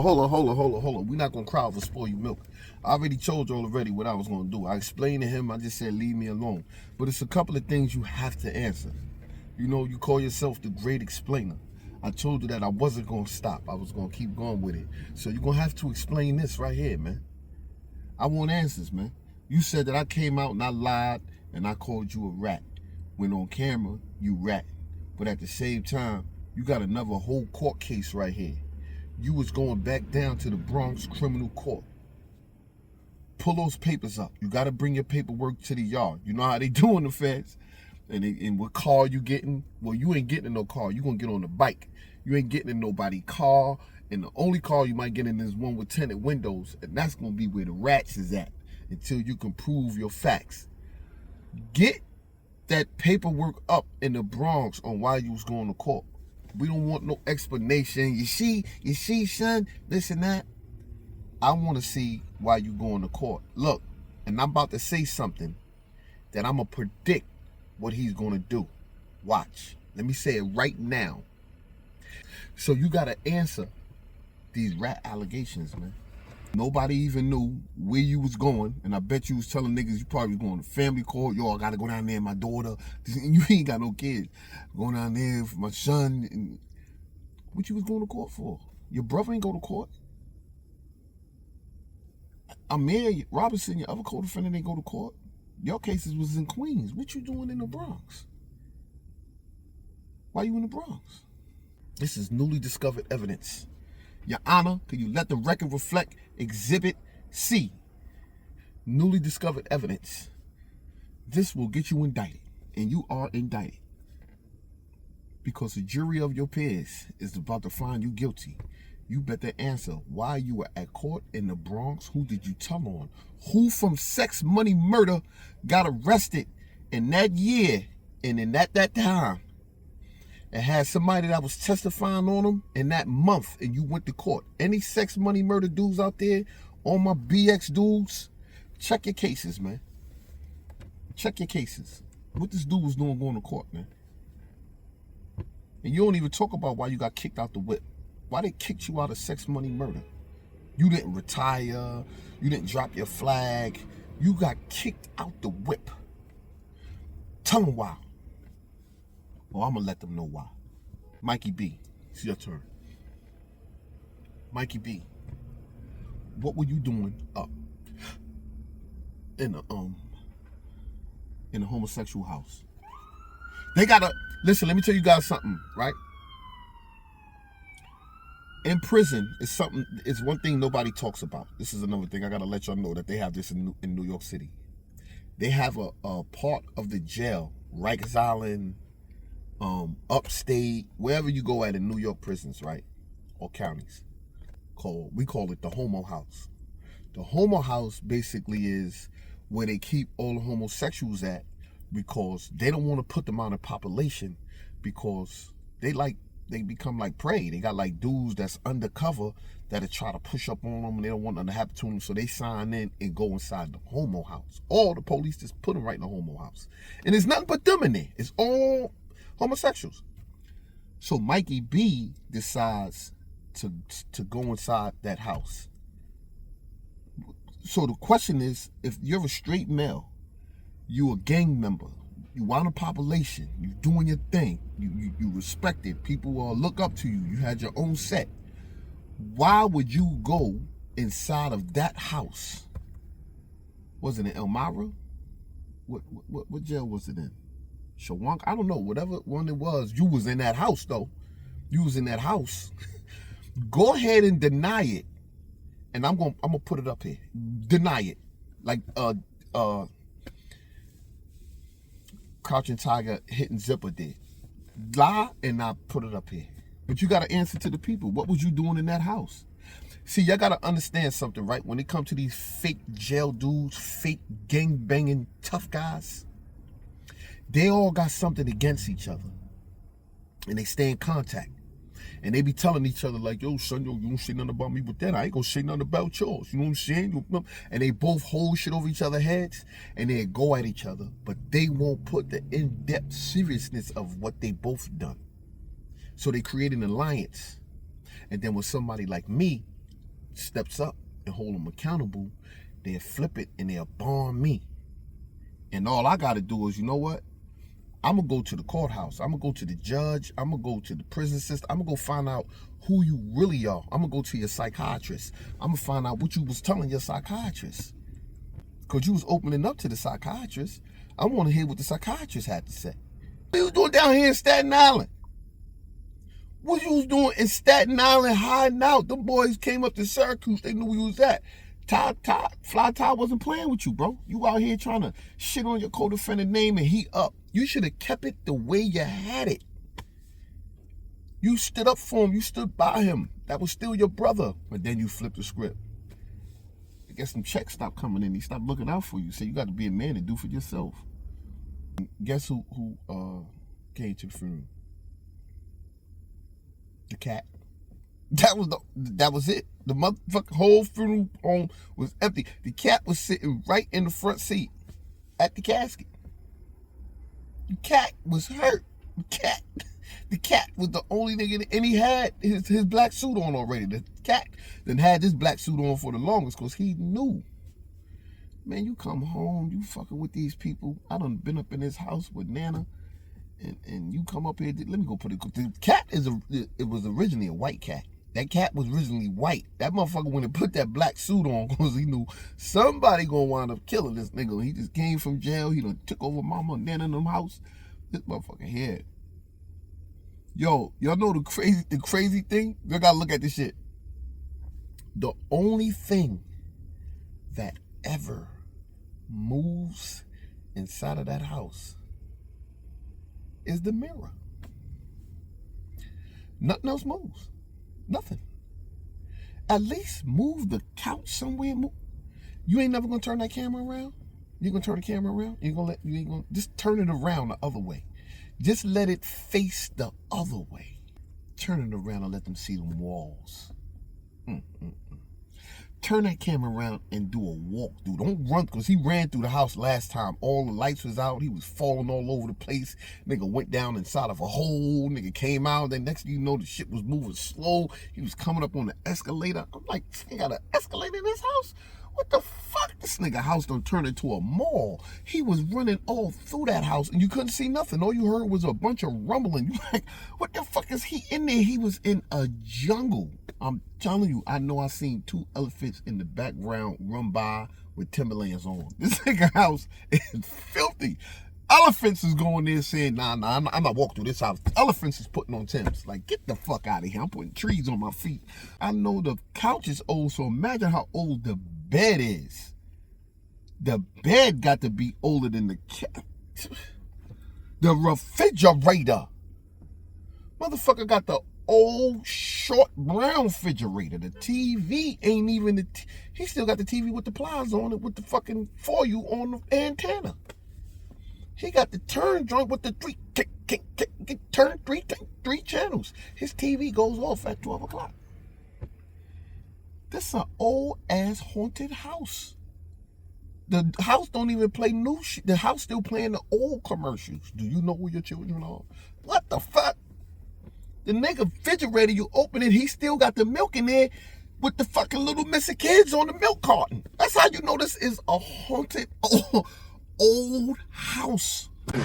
hold on. We're not gonna cry over spoil you milk. I already told you already what I was gonna do. I explained to him, I just said leave me alone. But it's a couple of things you have to answer. You know, you call yourself the great explainer. I told you that I wasn't gonna stop. I was gonna keep going with it. So you're gonna have to explain this right here, man. I want answers, man. You said that I came out and I lied and I called you a rat. When on camera, you rat. But at the same time, you got another whole court case right here. You was going back down to the Bronx criminal court. Pull those papers up. You got to bring your paperwork to the yard. You know how they do in the feds. And what car you getting? Well, you ain't getting in no car. You going to get on the bike. You ain't getting in nobody's car. And the only car you might get in is one with tinted windows. And that's going to be where the rats is at until you can prove your facts. Get that paperwork up in the Bronx on why you was going to court. We don't want no explanation. You see, son, this and that. I want to see why you going to court. Look, and I'm about to say something that I'm going to predict what he's going to do. Watch. Let me say it right now. So you got to answer these rat allegations, man. Nobody even knew where you was going, and I bet you was telling niggas you probably was going to family court. Yo, I got to go down there, my daughter. You ain't got no kids. Going down there for my son. And what you was going to court for? Your brother ain't go to court. Amir Robinson, your other co-defendant, ain't go to court. Your cases was in Queens. What you doing in the Bronx? Why you in the Bronx? This is newly discovered evidence. Your Honor, can you let the record reflect Exhibit C? Newly discovered evidence. This will get you indicted, and you are indicted. Because the jury of your peers is about to find you guilty. You better answer why you were at court in the Bronx. Who did you tell on? Who from sex, money, murder got arrested in that year and in that time? And had somebody that was testifying on them in that month and you went to court. Any sex, money, murder dudes out there, all my BX dudes, check your cases, man. Check your cases. What this dude was doing going to court, man. And you don't even talk about why you got kicked out the whip. Why they kicked you out of sex, money, murder. You didn't retire. You didn't drop your flag. You got kicked out the whip. Tell them why. Well, I'm going to let them know why. Mikey B, it's your turn. Mikey B, what were you doing up in a homosexual house? They got to, listen, let me tell you guys something, right? In prison, it's one thing nobody talks about. This is another thing I got to let y'all know that they have this in New York City. They have a part of the jail, Rikers Island, upstate, wherever you go at in New York prisons, right? Or counties. We call it the homo house. The homo house basically is where they keep all the homosexuals at because they don't want to put them on a population because they become like prey. They got like dudes that's undercover that'll try to push up on them and they don't want nothing to happen to them. So they sign in and go inside the homo house. All the police just put them right in the homo house. And there's nothing but them in there. It's all homosexuals. So Mikey B decides to go inside that house. So the question is, if you're a straight male, you a gang member, you on a population, you doing your thing, you respected, people look up to you, you had your own set, why would you go inside of that house? Was it in Elmira? What jail was it in? Shawank? I don't know. Whatever one it was, you was in that house though. You was in that house. Go ahead and deny it. And I'm gonna put it up here. Deny it. Like Crouching Tiger, Hitting Zipper did. Lie and I put it up here. But you gotta answer to the people. What was you doing in that house? See, y'all gotta understand something, right? When it comes to these fake jail dudes, fake gang banging tough guys, they all got something against each other. And they stay in contact. And they be telling each other like, yo, son, you don't say nothing about me with that. I ain't gonna say nothing about yours. You know what I'm saying? And they both hold shit over each other's heads and they go at each other. But they won't put the in-depth seriousness of what they both done. So they create an alliance. And then when somebody like me steps up and hold them accountable, they'll flip it and they'll bomb me. And all I got to do is, you know what? I'm going to go to the courthouse. I'm going to go to the judge. I'm going to go to the prison system. I'm going to go find out who you really are. I'm going to go to your psychiatrist. I'm going to find out what you was telling your psychiatrist. Because you was opening up to the psychiatrist. I want to hear what the psychiatrist had to say. What you was doing down here in Staten Island? What you was doing in Staten Island hiding out? Them boys came up to Syracuse. They knew where you was at. Fly Ty wasn't playing with you, bro. You out here trying to shit on your co-defendant name and he up. You should have kept it the way you had it. You stood up for him. You stood by him. That was still your brother. But then you flipped the script. I guess some checks stopped coming in. He stopped looking out for you. So you got to be a man and do for yourself. Guess who came to the funeral? The cat. That was it. The motherfucking whole funeral home was empty. The cat was sitting right in the front seat at the casket. The cat was hurt. The cat was the only nigga, and he had his black suit on already. The cat then had this black suit on for the longest because he knew. Man, you come home, you fucking with these people. I done been up in this house with Nana, and you come up here. Let me go put it. The cat it was originally a white cat. That cat was originally white. That motherfucker went and put that black suit on because he knew somebody gonna wind up killing this nigga. He just came from jail. He done took over Mama and Nana in them house. This motherfucker here. Yo, y'all know the crazy thing? You gotta look at this shit. The only thing that ever moves inside of that house is the mirror. Nothing else moves. Nothing. At least move the couch somewhere. You ain't never gonna turn that camera around. You gonna turn the camera around? You ain't gonna just turn it around the other way. Just let it face the other way. Turn it around and let them see them walls. Turn that camera around and do a walkthrough. Don't run, because he ran through the house last time. All the lights was out. He was falling all over the place. Nigga went down inside of a hole. Nigga came out. Then next thing you know, the shit was moving slow. He was coming up on the escalator. I'm like, this nigga got an escalator in this house? What the fuck? This nigga house done turned into a mall. He was running all through that house and you couldn't see nothing. All you heard was a bunch of rumbling. You like, what the fuck is he in there? He was in a jungle. I'm telling you, I know I seen 2 elephants in the background run by with Timberlands on. This nigga house is filthy. Elephants is going there saying, nah, I'm not walking through this house. Elephants is putting on Timbs. Like, get the fuck out of here. I'm putting trees on my feet. I know the couch is old, so imagine how old the bed is. The bed got to be older than the cat. The refrigerator. Motherfucker got the old short brown refrigerator. The TV ain't even he still got the TV with the plies on it with the fucking foil on the antenna. He got the turn joint with the turn three channels. His TV goes off at 12 o'clock. This is an old ass haunted house. The house don't even play new shit. The house still playing the old commercials. Do you know who your children are? What the fuck? The nigga refrigerator, you open it, he still got the milk in there with the fucking little missing kids on the milk carton. That's how you know this is a haunted old house. Dip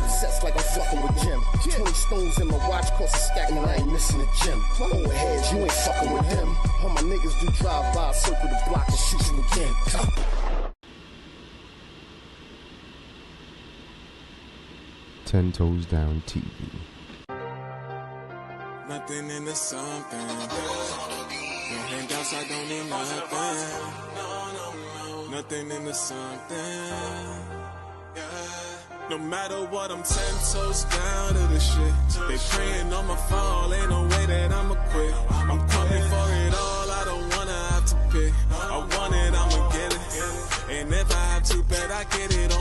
sets like I'm fucking with Jim. 20 stones in my watch cost a stack, and I ain't missing the gym. Old heads, you ain't fucking with them. All my niggas do drive by, circle the block and shoot you again. 10 Toes Down TV. Nothing in the something. No handouts, I don't need nothing. Nothing in the something. No matter what, I'm 10 toes down to the shit. They praying on my fall, ain't no way that I'ma quit. I'm coming for it all, I don't wanna have to pick. I want it, I'ma get it. And if I have to bet, I get it